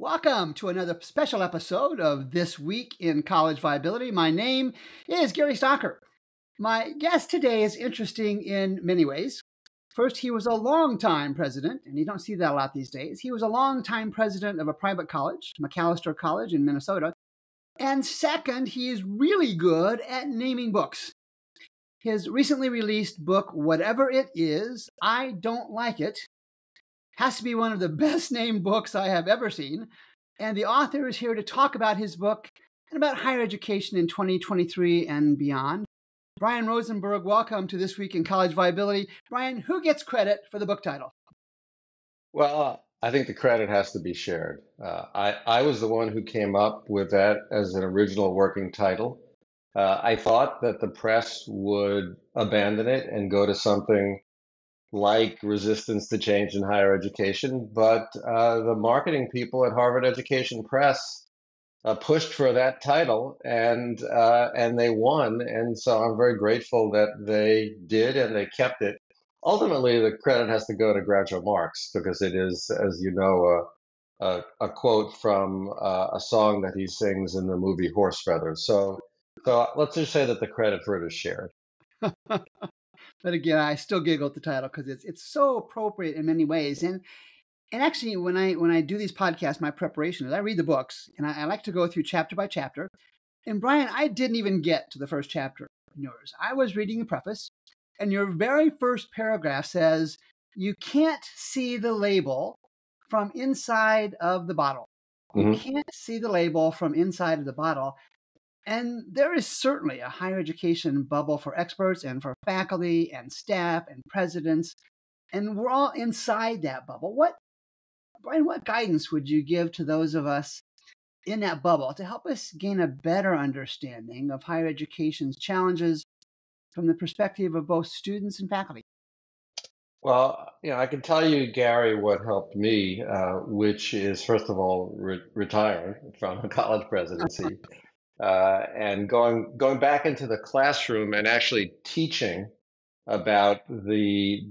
Welcome to another special episode of This Week in College Viability. My name is Gary Stocker. My guest today is interesting in many ways. First, he was a longtime president, and you don't see that a lot these days. He was a longtime president of a private college, Macalester College in Minnesota. And second, he is really good at naming books. His recently released book, Whatever It Is, I Don't Like It, has to be one of the best named books I have ever seen. And the author is here to talk about his book and about higher education in 2023 and beyond. Brian Rosenberg, welcome to This Week in College Viability. Brian, who gets credit for the book title? Well, I think the credit has to be shared. I was the one who came up with that as an original working title. I thought that the press would abandon it and go to something like Resistance to Change in Higher Education, but the marketing people at Harvard Education Press pushed for that title, and they won. And so I'm very grateful that they did, and they kept it. Ultimately, the credit has to go to Groucho Marx because it is, as you know, a quote from a song that he sings in the movie Horse Feathers. So let's just say that the credit for it is shared. But again, I still giggle at the title because it's so appropriate in many ways. And actually, when I do these podcasts, my preparation is I read the books, and I like to go through chapter by chapter. And Brian, I didn't even get to the first chapter in yours. I was reading the preface, and your very first paragraph says, "You can't see the label from inside of the bottle." You can't see the label from inside of the bottle. And there is certainly a higher education bubble for experts and for faculty and staff and presidents, and we're all inside that bubble. Brian, what guidance would you give to those of us in that bubble to help us gain a better understanding of higher education's challenges from the perspective of both students and faculty? Well, I can tell you, Gary, what helped me, which is, first of all, retiring from a college presidency. And going back into the classroom and actually teaching about the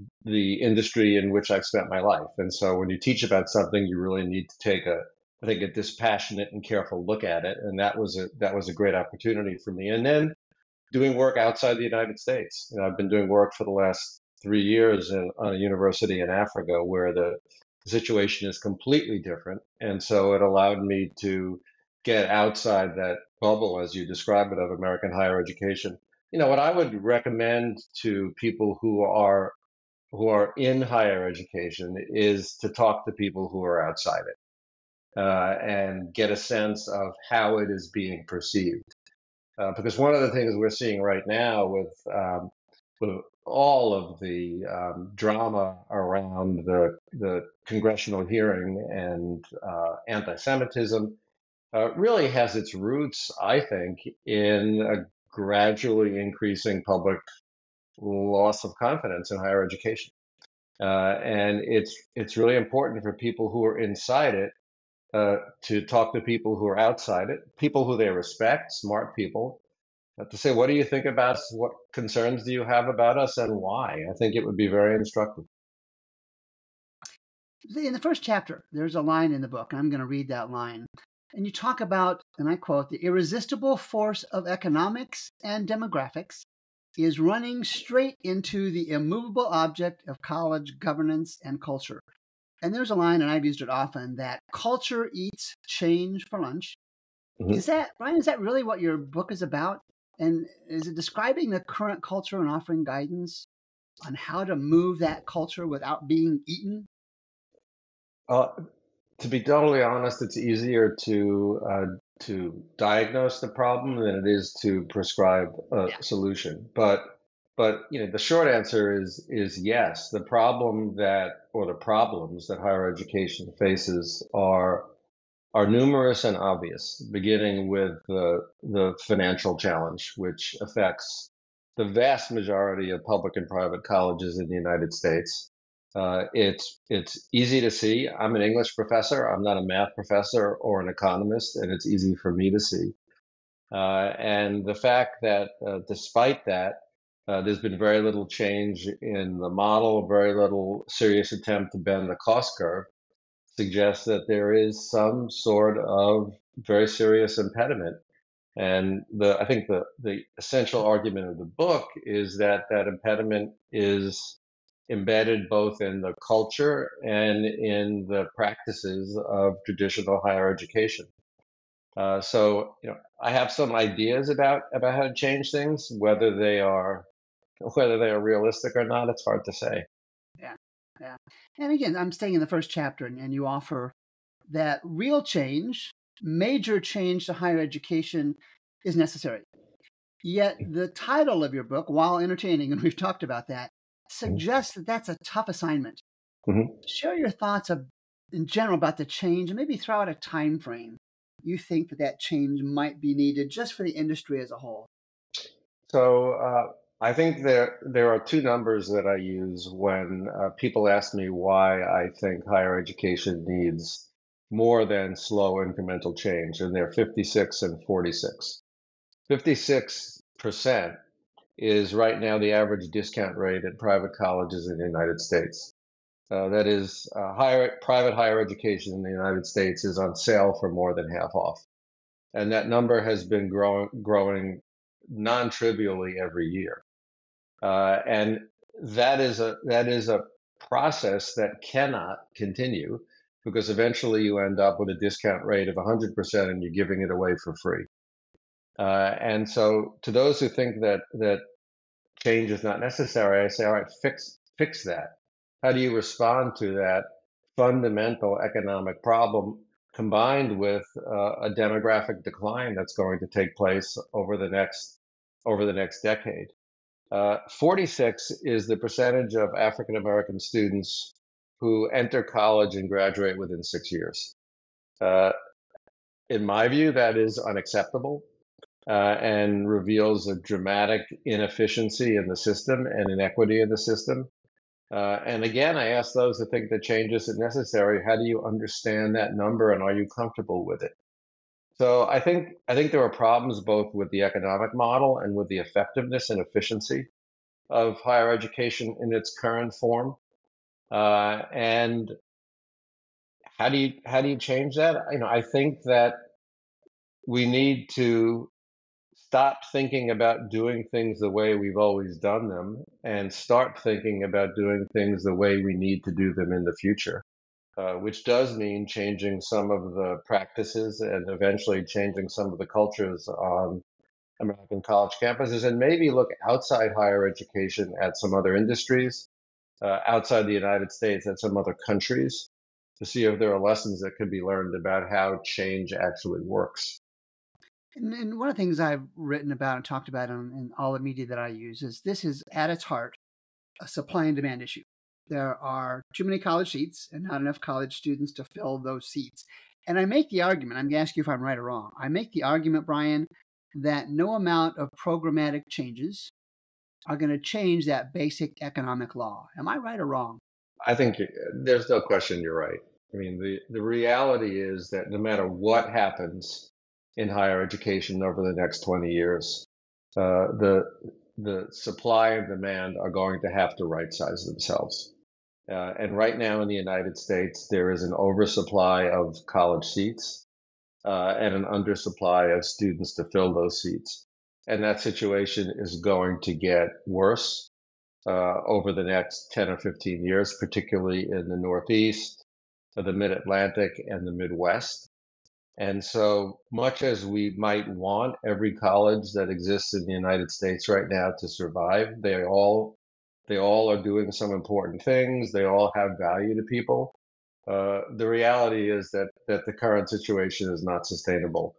industry in which I've spent my life. And so when you teach about something, you really need to take a dispassionate and careful look at it. And that was a great opportunity for me. And then doing work outside the United States. I've been doing work for the last 3 years on a university in Africa where the situation is completely different. And so it allowed me to get outside that bubble, as you describe it, of American higher education. What I would recommend to people who are in higher education is to talk to people who are outside it and get a sense of how it is being perceived. Because one of the things we're seeing right now with all of the drama around the congressional hearing and anti-Semitism really has its roots, I think, in a gradually increasing public loss of confidence in higher education. And it's really important for people who are inside it to talk to people who are outside it, people who they respect, smart people, to say, what do you think about us? What concerns do you have about us, and why? I think it would be very instructive. In the first chapter, there's a line in the book, and I'm going to read that line. And you talk about, and I quote, "The irresistible force of economics and demographics is running straight into the immovable object of college governance and culture." And there's a line, and I've used it often, that culture eats change for lunch. Is that, Brian, is that really what your book is about? And is it describing the current culture and offering guidance on how to move that culture without being eaten? To be totally honest, it's easier to diagnose the problem than it is to prescribe a solution. But the short answer is yes. The problems that higher education faces are numerous and obvious, beginning with the financial challenge, which affects the vast majority of public and private colleges in the United States. It's easy to see. I'm an English professor. I'm not a math professor or an economist, and it's easy for me to see. And the fact that despite that, there's been very little change in the model, very little serious attempt to bend the cost curve, suggests that there is some sort of very serious impediment. And I think the essential argument of the book is that that impediment is embedded both in the culture and in the practices of traditional higher education. So, I have some ideas about how to change things, whether they are realistic or not. It's hard to say. Yeah, yeah. And again, I'm staying in the first chapter, and you offer that real change, major change to higher education is necessary. Yet the title of your book, while entertaining, and we've talked about that, suggests that that's a tough assignment. Mm-hmm. Share your thoughts in general about the change, and maybe throw out a time frame you think that change might be needed just for the industry as a whole. So I think there are two numbers that I use when people ask me why I think higher education needs more than slow incremental change, and they're 56 and 46. 56% is right now the average discount rate at private colleges in the United States. That is, private higher education in the United States is on sale for more than half off, and that number has been growing non-trivially every year. And that is a process that cannot continue because eventually you end up with a discount rate of 100% and you're giving it away for free. And so, to those who think that change is not necessary, I say, all right, fix that. How do you respond to that fundamental economic problem combined with a demographic decline that's going to take place over the next decade? 46 is the percentage of African American students who enter college and graduate within 6 years. Uh, in my view, that is unacceptable and reveals a dramatic inefficiency in the system and inequity in the system. And again, I ask those who think that change isn't necessary, how do you understand that number and are you comfortable with it? So I think there are problems both with the economic model and with the effectiveness and efficiency of higher education in its current form. And how do you change that? I think that we need to stop thinking about doing things the way we've always done them and start thinking about doing things the way we need to do them in the future, which does mean changing some of the practices and eventually changing some of the cultures on American college campuses, and maybe look outside higher education at some other industries, outside the United States, at some other countries, to see if there are lessons that could be learned about how change actually works. And one of the things I've written about and talked about in all the media that I use is this is at its heart a supply and demand issue. There are too many college seats and not enough college students to fill those seats. And I make the argument, I'm going to ask you if I'm right or wrong. I make the argument, Brian, that no amount of programmatic changes are going to change that basic economic law. Am I right or wrong? I think there's no question you're right. I mean, the reality is that no matter what happens in higher education over the next 20 years, the supply and demand are going to have to right size themselves. And right now in the United States, there is an oversupply of college seats and an undersupply of students to fill those seats. And that situation is going to get worse over the next 10 or 15 years, particularly in the Northeast, the Mid-Atlantic, and the Midwest. And so much as we might want every college that exists in the United States right now to survive, they all are doing some important things. They all have value to people. The reality is that the current situation is not sustainable.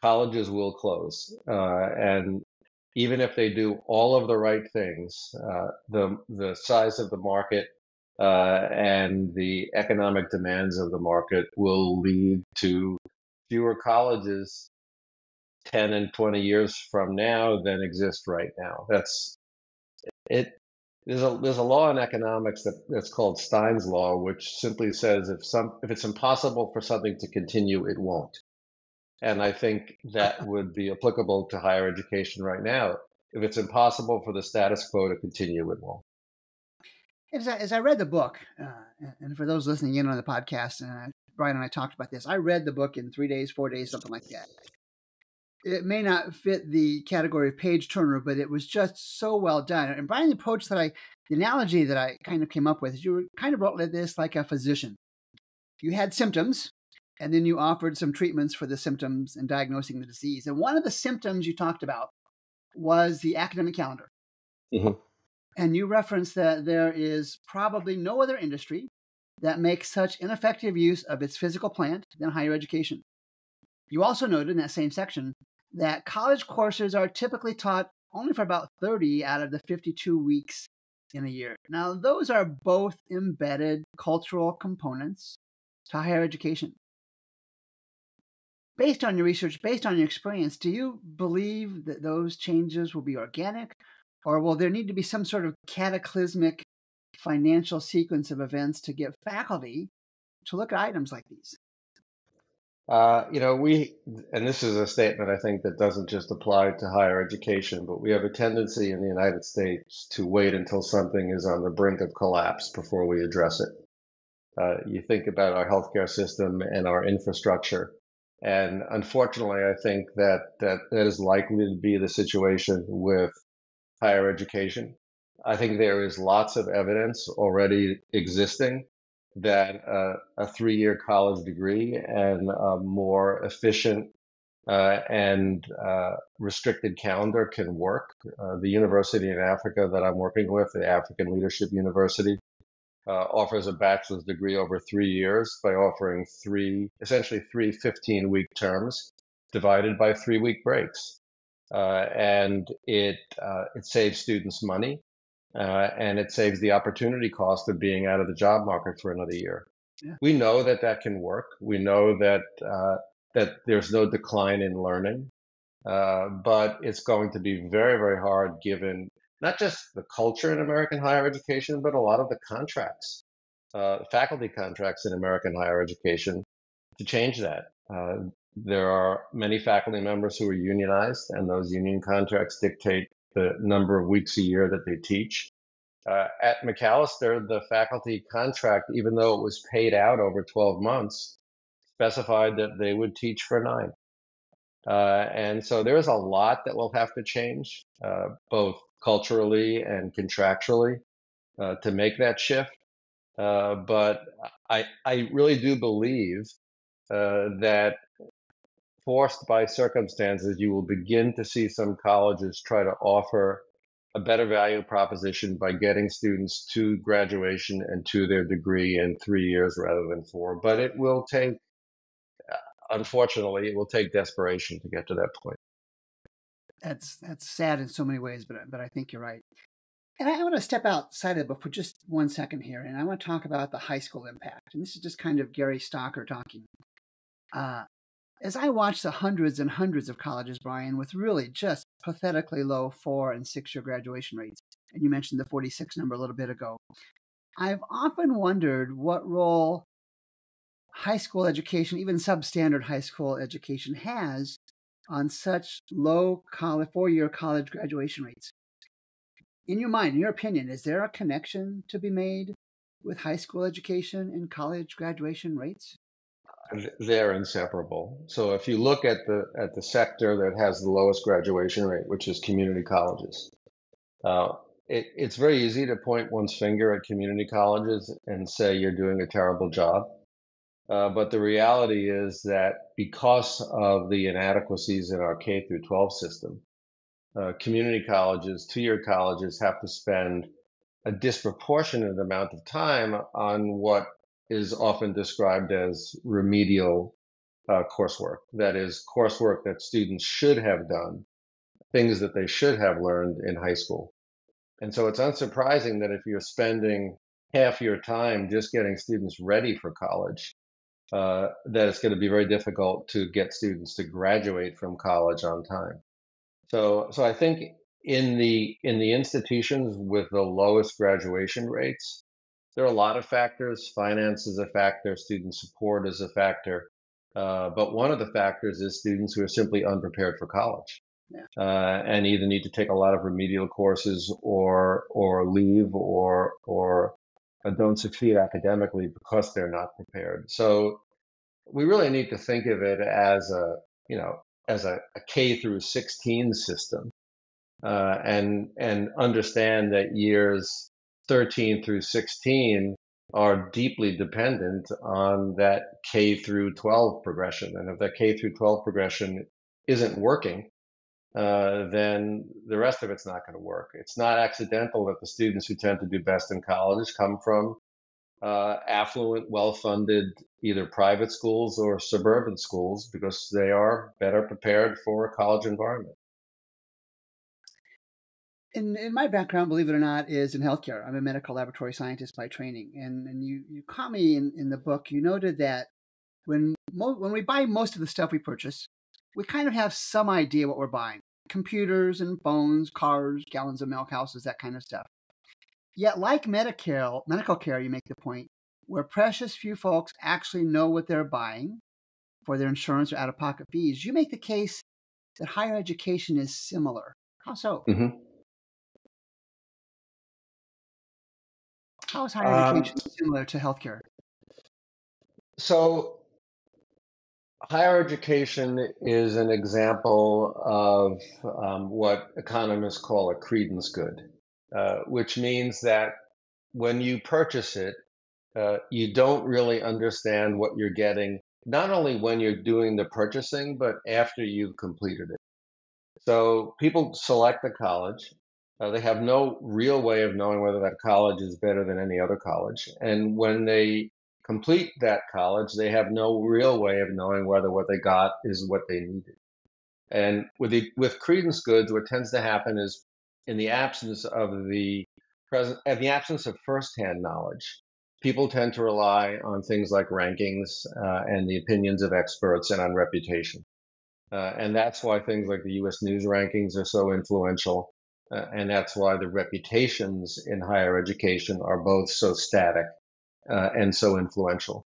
Colleges will close, and even if they do all of the right things, the size of the market and the economic demands of the market will lead to fewer colleges 10 and 20 years from now than exist right now. That's it. There's a law in economics that's called Stein's law, which simply says if it's impossible for something to continue, it won't. And I think that would be applicable to higher education right now. If it's impossible for the status quo to continue, it won't. As I read the book, and for those listening in on the podcast, Brian and I talked about this. I read the book in 3 days, 4 days, something like that. It may not fit the category of page turner, but it was just so well done. And Brian, the analogy that I kind of came up with is you were kind of wrote this like a physician. You had symptoms, and then you offered some treatments for the symptoms and diagnosing the disease. And one of the symptoms you talked about was the academic calendar. Mm-hmm. And you referenced that there is probably no other industry that makes such ineffective use of its physical plant than higher education. You also noted in that same section that college courses are typically taught only for about 30 out of the 52 weeks in a year. Now, those are both embedded cultural components to higher education. Based on your research, based on your experience, do you believe that those changes will be organic, or will there need to be some sort of cataclysmic financial sequence of events to get faculty to look at items like these? And this is a statement I think that doesn't just apply to higher education, but we have a tendency in the United States to wait until something is on the brink of collapse before we address it. You think about our healthcare system and our infrastructure, and unfortunately, I think that is likely to be the situation with higher education. I think there is lots of evidence already existing that a 3-year college degree and a more efficient and restricted calendar can work. The university in Africa that I'm working with, the African Leadership University, offers a bachelor's degree over 3 years by offering essentially three 15-week terms divided by 3-week breaks. And it saves students money. And it saves the opportunity cost of being out of the job market for another year. Yeah. We know that can work. We know that there's no decline in learning, but it's going to be very, very hard given not just the culture in American higher education, but a lot of the contracts, faculty contracts in American higher education, to change that. There are many faculty members who are unionized, and those union contracts dictate the number of weeks a year that they teach. At Macalester, the faculty contract, even though it was paid out over 12 months, specified that they would teach for 9. And so there is a lot that will have to change, both culturally and contractually, to make that shift. But I really do believe that forced by circumstances, you will begin to see some colleges try to offer a better value proposition by getting students to graduation and to their degree in 3 years rather than 4. But it will take, unfortunately, it will take desperation to get to that point. That's sad in so many ways, but I think you're right. And I want to step outside of the book for just 1 second here, and I want to talk about the high school impact. And this is just kind of Gary Stocker talking. As I watch the hundreds and hundreds of colleges, Brian, with really just pathetically low 4- and 6-year graduation rates, and you mentioned the 46 number a little bit ago, I've often wondered what role high school education, even substandard high school education, has on such low 4-year college graduation rates. In your mind, in your opinion, is there a connection to be made with high school education and college graduation rates? They're inseparable. So if you look at the sector that has the lowest graduation rate, which is community colleges, it's very easy to point one's finger at community colleges and say you're doing a terrible job. But the reality is that because of the inadequacies in our K through 12 system, community colleges, 2-year colleges, have to spend a disproportionate amount of time on what is often described as remedial coursework. That is, coursework that students should have done, things that they should have learned in high school. And so it's unsurprising that if you're spending half your time just getting students ready for college, that it's going to be very difficult to get students to graduate from college on time. So I think in the institutions with the lowest graduation rates, there are a lot of factors. Finance is a factor, student support is a factor, but one of the factors is students who are simply unprepared for college. and either need to take a lot of remedial courses or leave or don't succeed academically because they're not prepared. So we really need to think of it as a K through 16 system, and understand that years 13 through 16 are deeply dependent on that K through 12 progression. And if that K through 12 progression isn't working, then the rest of it's not going to work. It's not accidental that the students who tend to do best in college come from affluent, well-funded either private schools or suburban schools, because they are better prepared for a college environment. In my background, believe it or not, is in healthcare. I'm a medical laboratory scientist by training. And you caught me in the book. You noted that when we buy most of the stuff we purchase, we kind of have some idea what we're buying. Computers and phones, cars, gallons of milk, houses, that kind of stuff. Yet, like medical care, you make the point, where precious few folks actually know what they're buying for their insurance or out-of-pocket fees, you make the case that higher education is similar. How so? Mm-hmm. How is higher education similar to healthcare? So higher education is an example of what economists call a credence good, which means that when you purchase it, you don't really understand what you're getting, not only when you're doing the purchasing, but after you've completed it. So people select a college. They have no real way of knowing whether that college is better than any other college. And when they complete that college, they have no real way of knowing whether what they got is what they needed. And with credence goods, what tends to happen is in the absence of the absence of firsthand knowledge, people tend to rely on things like rankings and the opinions of experts and on reputation. And that's why things like the US News rankings are so influential. And that's why the reputations in higher education are both so static and so influential.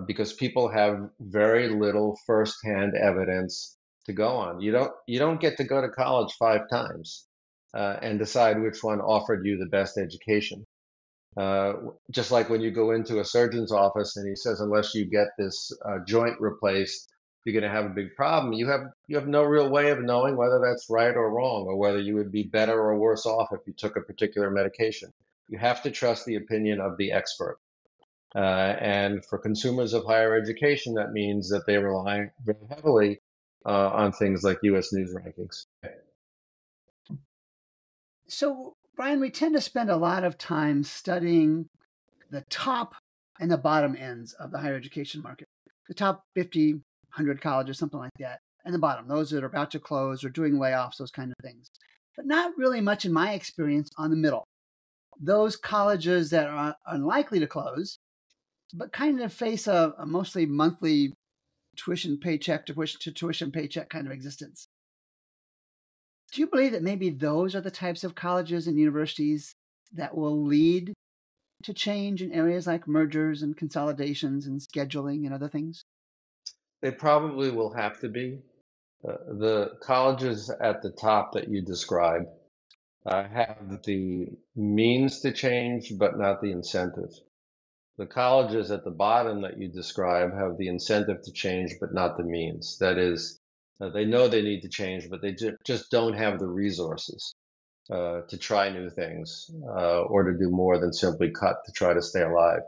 Because people have very little firsthand evidence to go on. You don't get to go to college 5 times and decide which one offered you the best education. Just like when you go into a surgeon's office and he says, unless you get this joint replaced, you're going to have a big problem. You have no real way of knowing whether that's right or wrong, or whether you would be better or worse off if you took a particular medication. You have to trust the opinion of the expert. And for consumers of higher education, that means that they rely very heavily on things like US News rankings. So, Brian, we tend to spend a lot of time studying the top and the bottom ends of the higher education market. The top 50, 100 colleges, something like that, and the bottom, those that are about to close or doing layoffs, those kind of things. But not really much in my experience on the middle. Those colleges that are unlikely to close, but kind of face a mostly monthly tuition paycheck to tuition paycheck kind of existence. Do you believe that maybe those are the types of colleges and universities that will lead to change in areas like mergers and consolidations and scheduling and other things? They probably will have to be. The colleges at the top that you describe have the means to change, but not the incentive. The colleges at the bottom that you describe have the incentive to change, but not the means. That is, they know they need to change, but they just don't have the resources to try new things or to do more than simply cut to try to stay alive.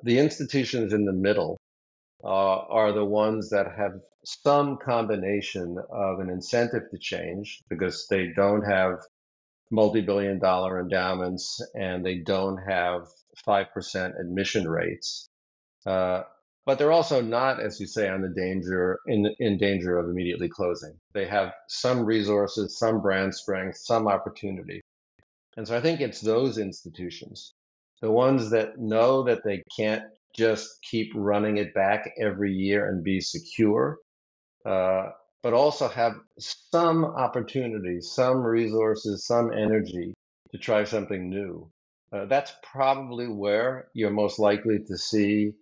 The institutions in the middle are the ones that have some combination of an incentive to change because they don't have multi-billion-dollar endowments and they don't have 5% admission rates. But they're also not, as you say, in danger of immediately closing. They have some resources, some brand strength, some opportunity. And so I think it's those institutions, the ones that know that they can't just keep running it back every year and be secure, but also have some opportunity, some resources, some energy to try something new. That's probably where you're most likely to see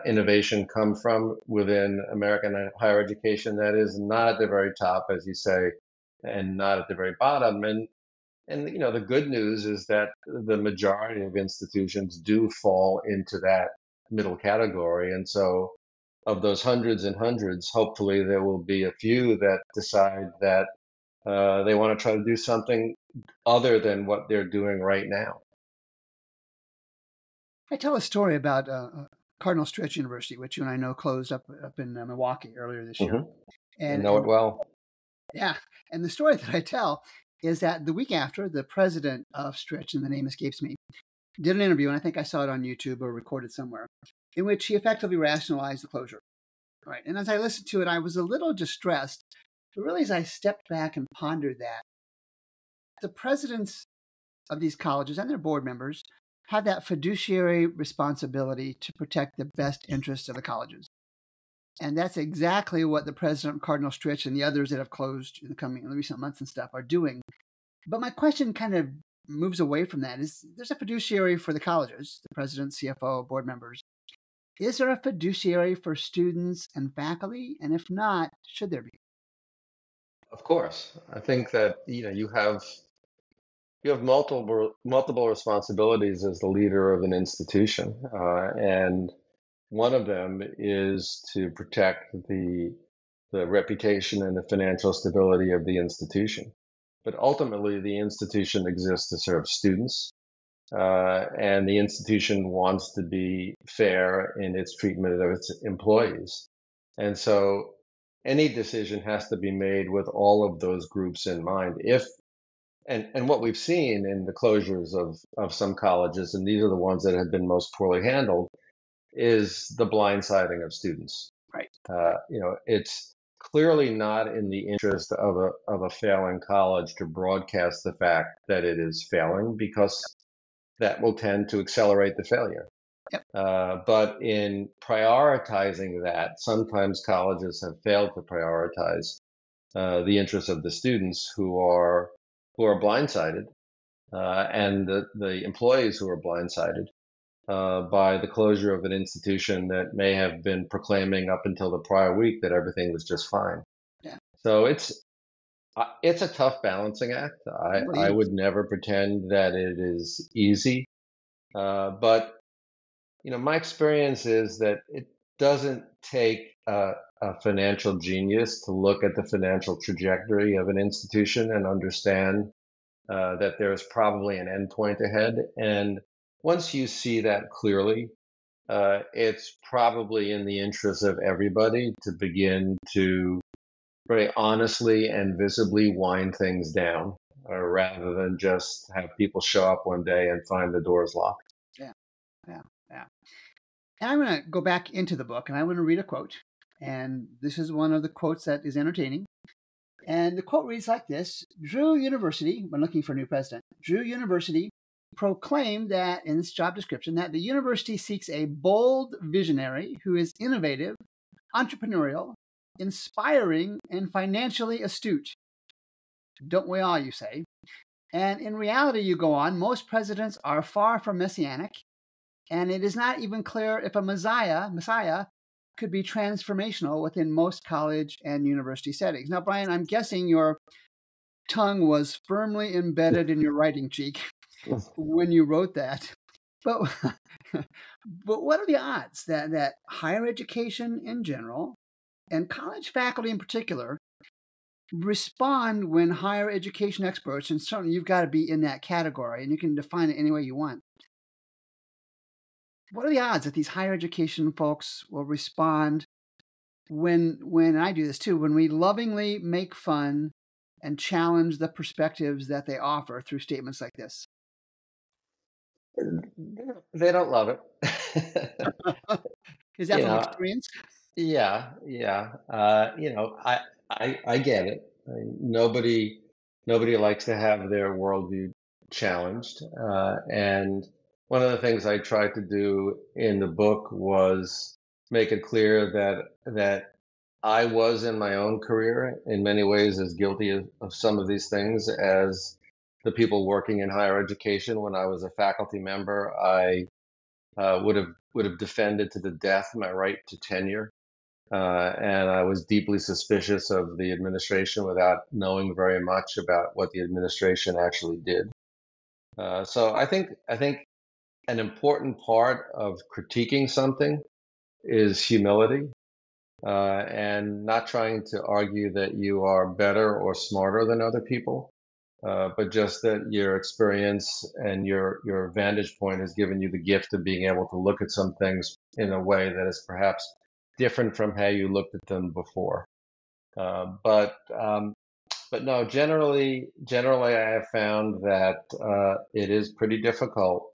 innovation come from within American higher education that is not at the very top, as you say, and not at the very bottom. And the good news is that the majority of institutions do fall into that middle category. And so of those hundreds and hundreds, hopefully there will be a few that decide that they want to try to do something other than what they're doing right now. I tell a story about Cardinal Stretch University, which you and I know closed up in Milwaukee earlier this year. I know it well. Yeah, and the story that I tell is that the week after, the president of Stretch, and the name escapes me, did an interview, and I think I saw it on YouTube or recorded somewhere, in which he effectively rationalized the closure. Right, and as I listened to it, I was a little distressed, but really as I stepped back and pondered that, the presidents of these colleges and their board members have that fiduciary responsibility to protect the best interests of the colleges. And that's exactly what the president of Cardinal Stretch and the others that have closed in the recent months and stuff are doing. But my question kind of moves away from that. There's a fiduciary for the colleges, the president, CFO, board members. Is there a fiduciary for students and faculty? And if not, should there be? Of course. I think that you have multiple responsibilities as the leader of an institution, and one of them is to protect the reputation and the financial stability of the institution. But ultimately, the institution exists to serve students, and the institution wants to be fair in its treatment of its employees. And so any decision has to be made with all of those groups in mind. And what we've seen in the closures of some colleges, and these are the ones that have been most poorly handled, is the blindsiding of students. Right. It's clearly not in the interest of a failing college to broadcast the fact that it is failing, because that will tend to accelerate the failure. Yep. But in prioritizing that, sometimes colleges have failed to prioritize the interests of the students who are blindsided, and the employees who are blindsided by the closure of an institution that may have been proclaiming up until the prior week that everything was just fine. Yeah. So it's a tough balancing act. I would never pretend that it is easy, but my experience is that it doesn't take a financial genius to look at the financial trajectory of an institution and understand that there's probably an endpoint ahead. And once you see that clearly, it's probably in the interest of everybody to begin to very honestly and visibly wind things down, rather than just have people show up one day and find the doors locked. Yeah. And I'm going to go back into the book and I want to read a quote. And this is one of the quotes that is entertaining. And the quote reads like this: Drew University, when looking for a new president, Drew University proclaimed that, in its job description, that the university seeks a bold visionary who is innovative, entrepreneurial, inspiring, and financially astute. Don't we all, you say? And in reality, you go on, most presidents are far from messianic, and it is not even clear if a Messiah could be transformational within most college and university settings. Now, Brian, I'm guessing your tongue was firmly embedded in your writing cheek when you wrote that. But what are the odds that higher education in general and college faculty in particular respond when higher education experts, and certainly you've got to be in that category, and you can define it any way you want. What are the odds that these higher education folks will respond when and I do this too, when we lovingly make fun and challenge the perspectives that they offer through statements like this? They don't love it. Is that from experience? Yeah. I get it. Nobody likes to have their worldview challenged. And one of the things I tried to do in the book was make it clear that I was, in my own career, in many ways as guilty of some of these things as the people working in higher education. When I was a faculty member, I would have would have defended to the death my right to tenure. And I was deeply suspicious of the administration without knowing very much about what the administration actually did. So I think an important part of critiquing something is humility, and not trying to argue that you are better or smarter than other people, but just that your experience and your vantage point has given you the gift of being able to look at some things in a way that is perhaps different from how you looked at them before. Uh, but um, but no, generally, I have found that it is pretty difficult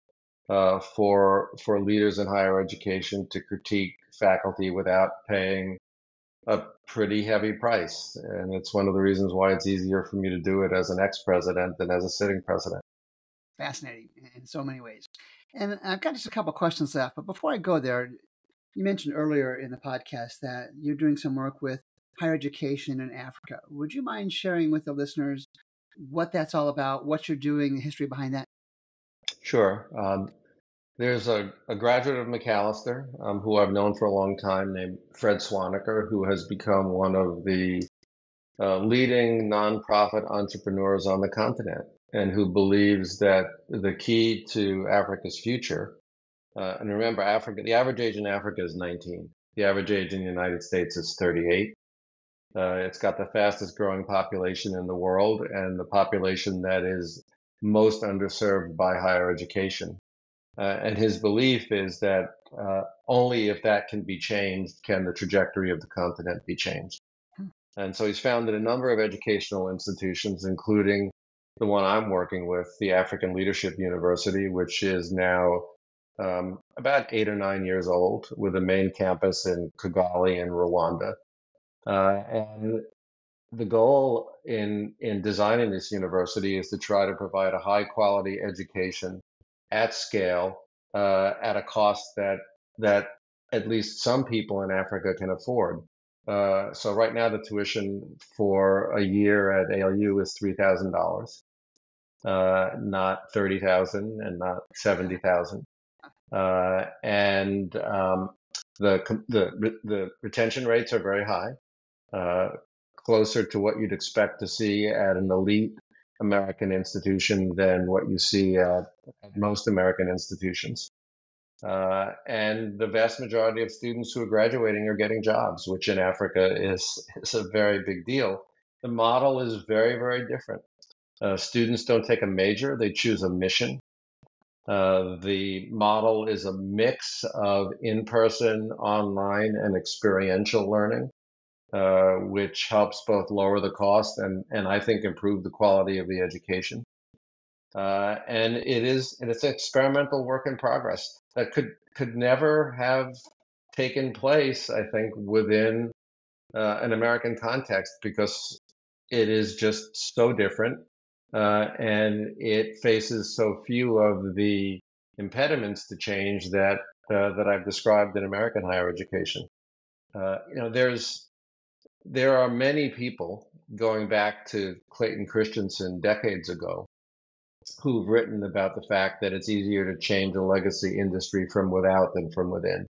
for leaders in higher education to critique faculty without paying a pretty heavy price. And it's one of the reasons why it's easier for me to do it as an ex-president than as a sitting president. Fascinating in so many ways. And I've got just a couple questions left, but before I go there, you mentioned earlier in the podcast that you're doing some work with higher education in Africa. Would you mind sharing with the listeners what that's all about, what you're doing, the history behind that? Sure. There's a graduate of Macalester who I've known for a long time named Fred Swaniker, who has become one of the leading nonprofit entrepreneurs on the continent, and who believes that the key to Africa's future, and remember, Africa, the average age in Africa is 19. The average age in the United States is 38. It's got the fastest growing population in the world and the population that is most underserved by higher education. And his belief is that only if that can be changed can the trajectory of the continent be changed. And so he's founded a number of educational institutions, including the one I'm working with, the African Leadership University, which is now about 8 or 9 years old, with a main campus in Kigali in Rwanda. And the goal in designing this university is to try to provide a high quality education at scale, at a cost that at least some people in Africa can afford. So right now the tuition for a year at ALU is $3,000, not 30,000 and not 70,000. And the retention rates are very high, closer to what you'd expect to see at an elite American institution than what you see at most American institutions. And the vast majority of students who are graduating are getting jobs, which in Africa is a very big deal. The model is very, very different. Students don't take a major, they choose a mission. The model is a mix of in-person, online, and experiential learning, which helps both lower the cost and I think improve the quality of the education. And it's an experimental work in progress that could never have taken place, I think, within an American context because it is just so different, and it faces so few of the impediments to change that I've described in American higher education. There are many people going back to Clayton Christensen decades ago who've written about the fact that it's easier to change a legacy industry from without than from within.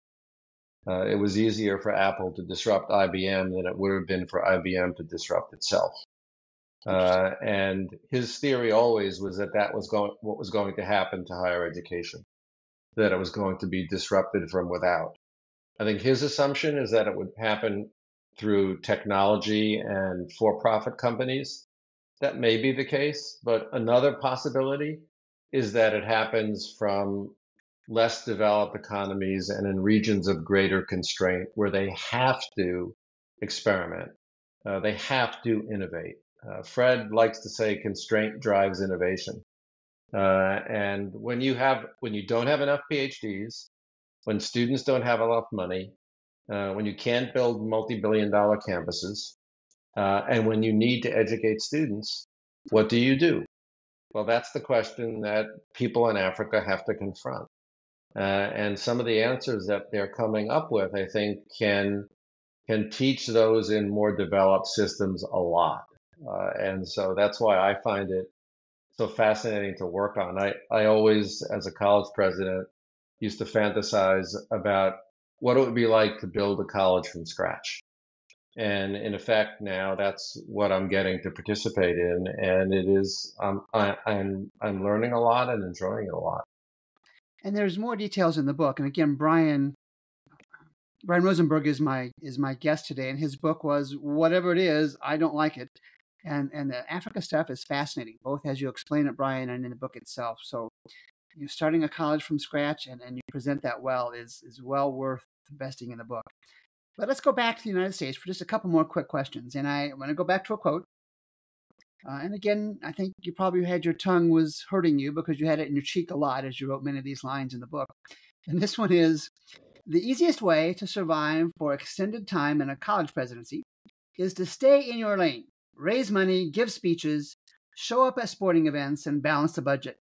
It was easier for Apple to disrupt IBM than it would have been for IBM to disrupt itself. And his theory always was that what was going to happen to higher education, that it was going to be disrupted from without. I think his assumption is that it would happen through technology and for-profit companies. That may be the case, but another possibility is that it happens from less developed economies and in regions of greater constraint where they have to experiment, they have to innovate. Fred likes to say constraint drives innovation. And when you don't have enough PhDs, when students don't have enough money, when you can't build multi-billion-dollar campuses, and when you need to educate students, what do you do? Well, that's the question that people in Africa have to confront. And some of the answers that they're coming up with, I think, can teach those in more developed systems a lot. And so that's why I find it so fascinating to work on. I always, as a college president, used to fantasize about what it would be like to build a college from scratch. And in effect, now that's what I'm getting to participate in, and it is I'm learning a lot and enjoying it a lot. And there's more details in the book. And again, Brian Rosenberg is my guest today, and his book was Whatever It Is, I Don't Like It. And the Africa stuff is fascinating, both as you explain it, Brian, and in the book itself. So you're starting a college from scratch, and you present that well is well worth investing in the book. But let's go back to the United States for just a couple more quick questions. And I want to go back to a quote. And again, I think you probably had your tongue was hurting you because you had it in your cheek a lot as you wrote many of these lines in the book. And this one is: the easiest way to survive for extended time in a college presidency is to stay in your lane, raise money, give speeches, show up at sporting events, and balance the budget.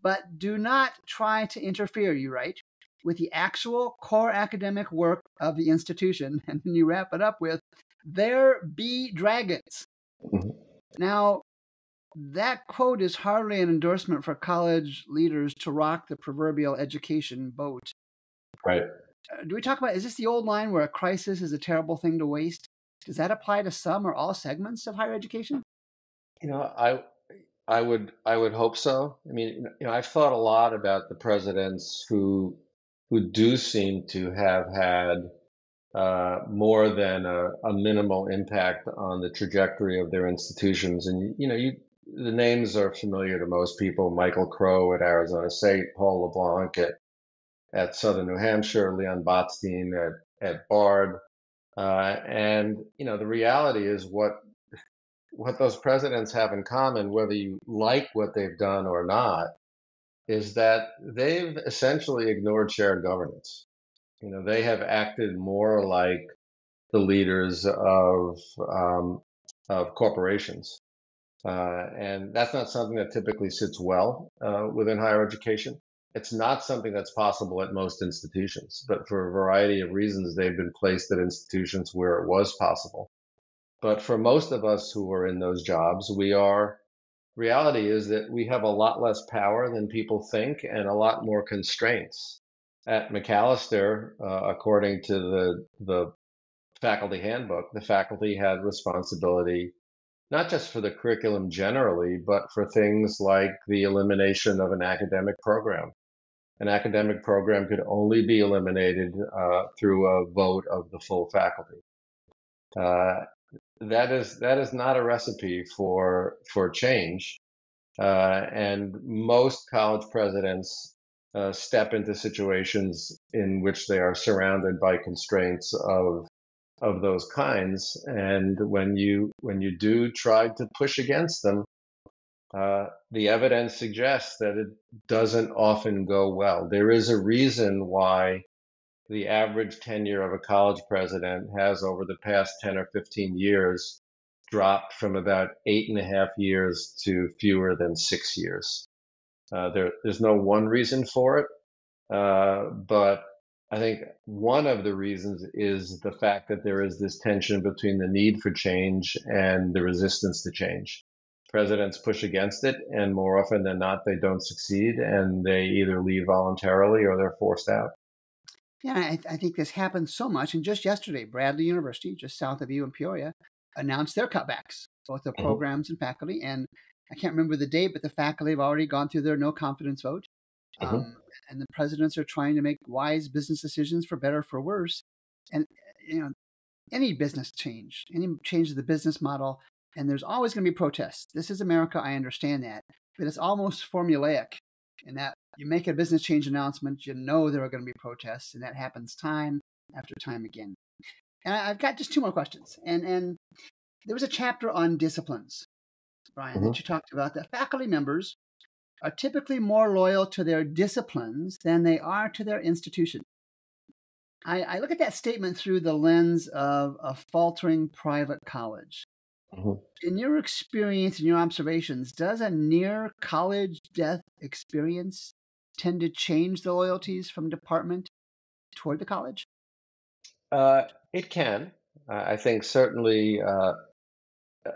But do not try to interfere, you write, with the actual core academic work of the institution. And then you wrap it up with, there be dragons. Mhm. Now, that quote is hardly an endorsement for college leaders to rock the proverbial education boat. Right. Do we talk about, is this the old line where a crisis is a terrible thing to waste? Does that apply to some or all segments of higher education? You know, I would hope so. I mean, I've thought a lot about the presidents who do seem to have had more than a minimal impact on the trajectory of their institutions. And the names are familiar to most people: Michael Crow at Arizona State, Paul LeBlanc at Southern New Hampshire, Leon Botstein at Bard. And the reality is what those presidents have in common, whether you like what they've done or not, is that they've essentially ignored shared governance. They have acted more like the leaders of corporations, and that's not something that typically sits well within higher education. It's not something that's possible at most institutions, but for a variety of reasons, they've been placed at institutions where it was possible. But for most of us who are in those jobs, reality is that we have a lot less power than people think and a lot more constraints. At Macalester, according to the faculty handbook, the faculty had responsibility not just for the curriculum generally, but for things like the elimination of an academic program. An academic program could only be eliminated through a vote of the full faculty. Uh, that is not a recipe for change. And most college presidents step into situations in which they are surrounded by constraints of those kinds. And when you do try to push against them, the evidence suggests that it doesn't often go well. There is a reason why the average tenure of a college president has, over the past 10 or 15 years, dropped from about 8.5 years to fewer than 6 years. There's no one reason for it, but I think one of the reasons is the fact that there is this tension between the need for change and the resistance to change. Presidents push against it, and more often than not, they don't succeed, and they either leave voluntarily or they're forced out. Yeah, I think this happens so much. And just yesterday, Bradley University, just south of you in Peoria, announced their cutbacks, both the Mhm. programs and faculty. And I can't remember the date, but the faculty have already gone through their no confidence vote. Mhm. And the presidents are trying to make wise business decisions for better or for worse. And, you know, any business change, any change of the business model, and there's always going to be protests. This is America, I understand that, but it's almost formulaic in that you make a business change announcement, you know there are going to be protests, and that happens time after time again. And I've got just two more questions. And there was a chapter on disciplines, Brian, that Mhm. you talked about that faculty members are typically more loyal to their disciplines than they are to their institution. I look at that statement through the lens of a faltering private college. Mhm. In your experience and your observations, does a near college death experience tend to change the loyalties from department toward the college? It can. I think certainly,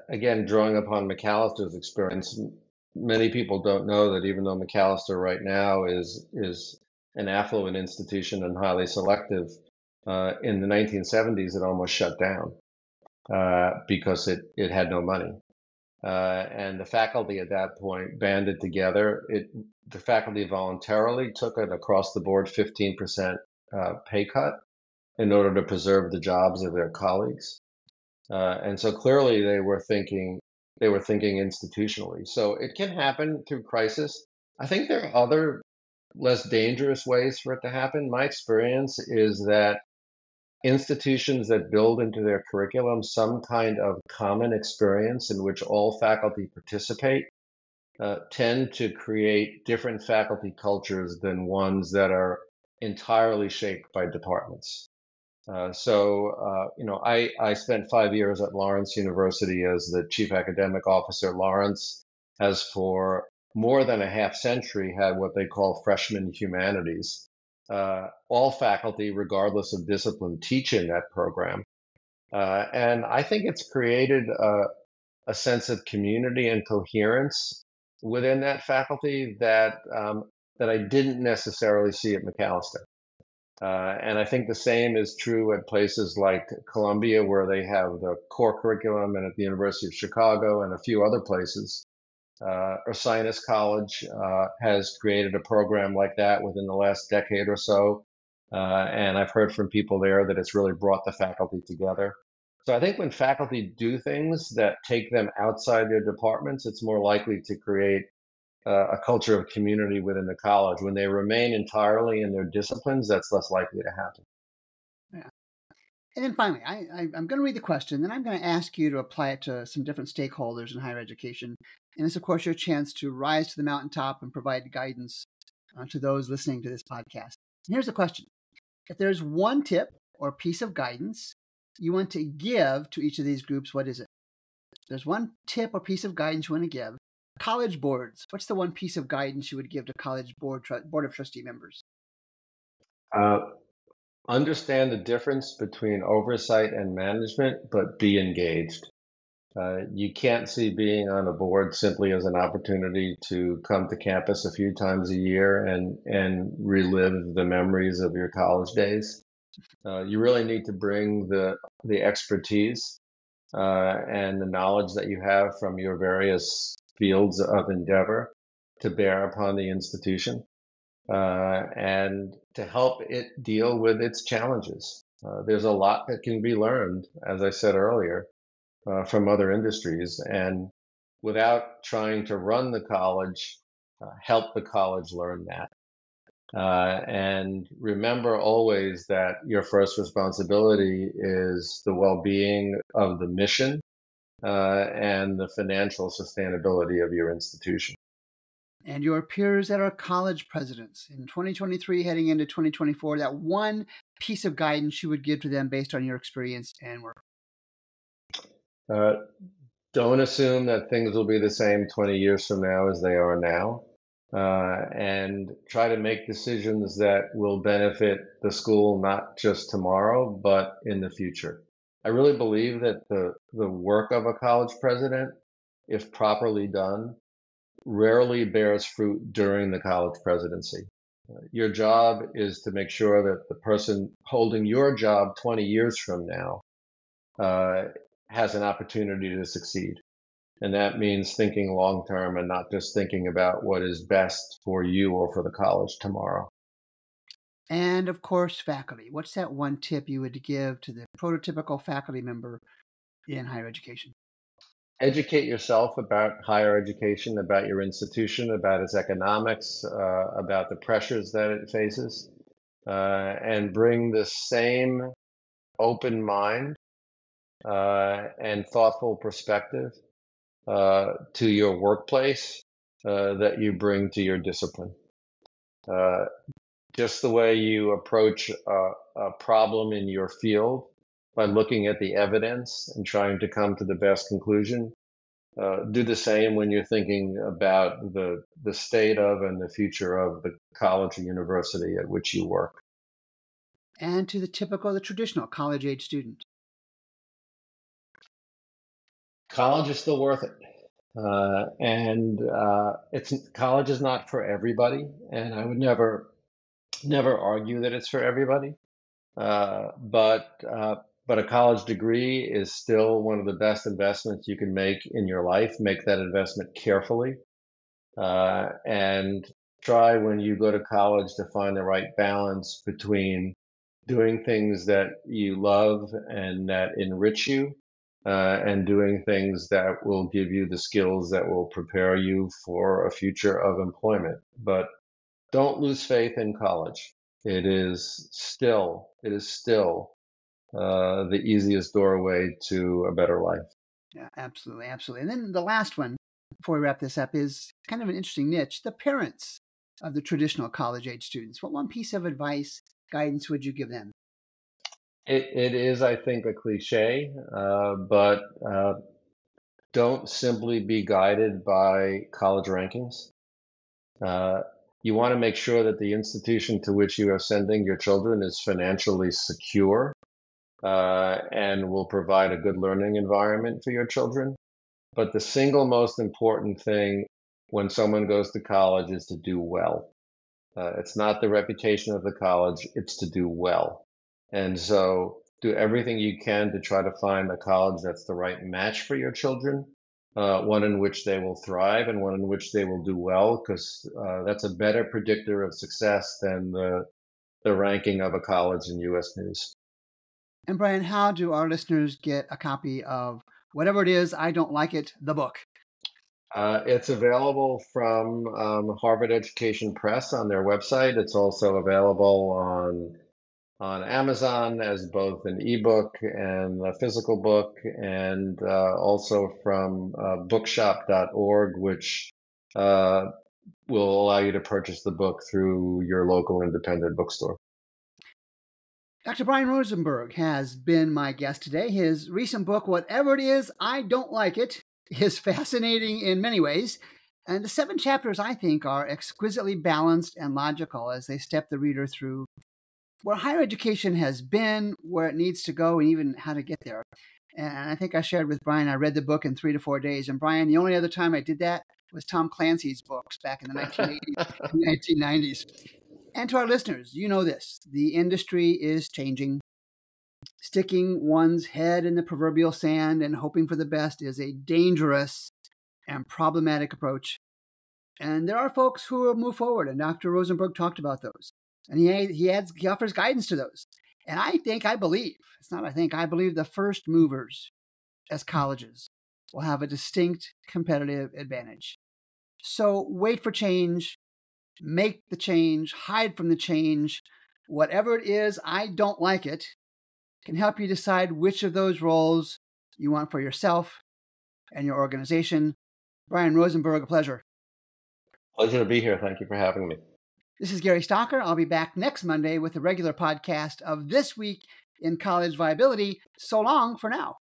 again, drawing upon McAllister's experience, many people don't know that even though McAllister right now is an affluent institution and highly selective, in the 1970s, it almost shut down because it had no money. And the faculty at that point banded together. The faculty voluntarily took an across the board 15% pay cut in order to preserve the jobs of their colleagues. And so clearly they were thinking institutionally. So it can happen through crisis. I think there are other less dangerous ways for it to happen. My experience is that institutions that build into their curriculum some kind of common experience in which all faculty participate tend to create different faculty cultures than ones that are entirely shaped by departments. I spent 5 years at Lawrence University as the chief academic officer. Lawrence has for more than a half century had what they call freshman humanities. All faculty, regardless of discipline, teach in that program. And I think it's created a sense of community and coherence within that faculty that I didn't necessarily see at Macalester. And I think the same is true at places like Columbia, where they have the core curriculum, and at the University of Chicago and a few other places. Ursinus College has created a program like that within the last decade or so. And I've heard from people there that it's really brought the faculty together. So I think when faculty do things that take them outside their departments, it's more likely to create a culture of community within the college. When they remain entirely in their disciplines, that's less likely to happen. Yeah. And then finally, I'm going to read the question, then I'm going to ask you to apply it to some different stakeholders in higher education. And it's, of course, your chance to rise to the mountaintop and provide guidance to those listening to this podcast. And here's the question. If there's one tip or piece of guidance you want to give to each of these groups, what is it? If there's one tip or piece of guidance you want to give. College boards, what's the one piece of guidance you would give to college board of trustee members? Understand the difference between oversight and management, but be engaged. You can't see being on a board simply as an opportunity to come to campus a few times a year and relive the memories of your college days. You really need to bring the expertise and the knowledge that you have from your various fields of endeavor to bear upon the institution and to help it deal with its challenges. There's a lot that can be learned, as I said earlier, from other industries. And without trying to run the college, help the college learn that. And remember always that your first responsibility is the well-being of the mission and the financial sustainability of your institution. And your peers that are college presidents in 2023 heading into 2024, that one piece of guidance you would give to them based on your experience and work? Don't assume that things will be the same 20 years from now as they are now. And try to make decisions that will benefit the school not just tomorrow, but in the future. I really believe that the work of a college president, if properly done, rarely bears fruit during the college presidency. Your job is to make sure that the person holding your job 20 years from now has an opportunity to succeed. And that means thinking long term and not just thinking about what is best for you or for the college tomorrow. And of course, faculty. What's that one tip you would give to the prototypical faculty member in higher education? Educate yourself about higher education, about your institution, about its economics, about the pressures that it faces, and bring the same open mind and thoughtful perspective to your workplace that you bring to your discipline. Just the way you approach a problem in your field by looking at the evidence and trying to come to the best conclusion. Do the same when you're thinking about the state of and the future of the college or university at which you work. And to the traditional college age student? College is still worth it. College is not for everybody, and I would never never argue that it's for everybody. Uh, but uh, but a college degree is still one of the best investments you can make in your life. Make that investment carefully, and try when you go to college to find the right balance between doing things that you love and that enrich you, and doing things that will give you the skills that will prepare you for a future of employment. But don't lose faith in college. It is still the easiest doorway to a better life. Yeah, absolutely, absolutely. And then the last one, before we wrap this up, is kind of an interesting niche: the parents of the traditional college age students. What one piece of advice, guidance would you give them? It is, I think, a cliche, but don't simply be guided by college rankings. Uh, you want to make sure that the institution to which you are sending your children is financially secure, and will provide a good learning environment for your children. But the single most important thing when someone goes to college is to do well. It's not the reputation of the college, it's to do well. And so do everything you can to try to find a college that's the right match for your children, one in which they will thrive and one in which they will do well, because that's a better predictor of success than the ranking of a college in US News. And Brian, how do our listeners get a copy of Whatever It Is, I Don't Like It, the book? It's available from Harvard Education Press on their website. It's also available on Amazon as both an ebook and a physical book, and also from bookshop.org, which uh, will allow you to purchase the book through your local independent bookstore. Dr. Brian Rosenberg has been my guest today. His recent book, Whatever It Is, I Don't Like It, is fascinating in many ways. And the 7 chapters, I think, are exquisitely balanced and logical as they step the reader through where higher education has been, where it needs to go, and even how to get there. And I think I shared with Brian, I read the book in 3 to 4 days. And Brian, the only other time I did that was Tom Clancy's books back in the 1980s and 1990s. And to our listeners, you know this: the industry is changing. Sticking one's head in the proverbial sand and hoping for the best is a dangerous and problematic approach. And there are folks who will move forward, and Dr. Rosenberg talked about those. And he offers guidance to those. And I believe, it's not I think, I believe the first movers as colleges will have a distinct competitive advantage. So wait for change, make the change, hide from the change. Whatever it is, I don't like it, can help you decide which of those roles you want for yourself and your organization. Brian Rosenberg, a pleasure. Pleasure to be here. Thank you for having me. This is Gary Stocker. I'll be back next Monday with a regular podcast of This Week in College Viability. So long for now.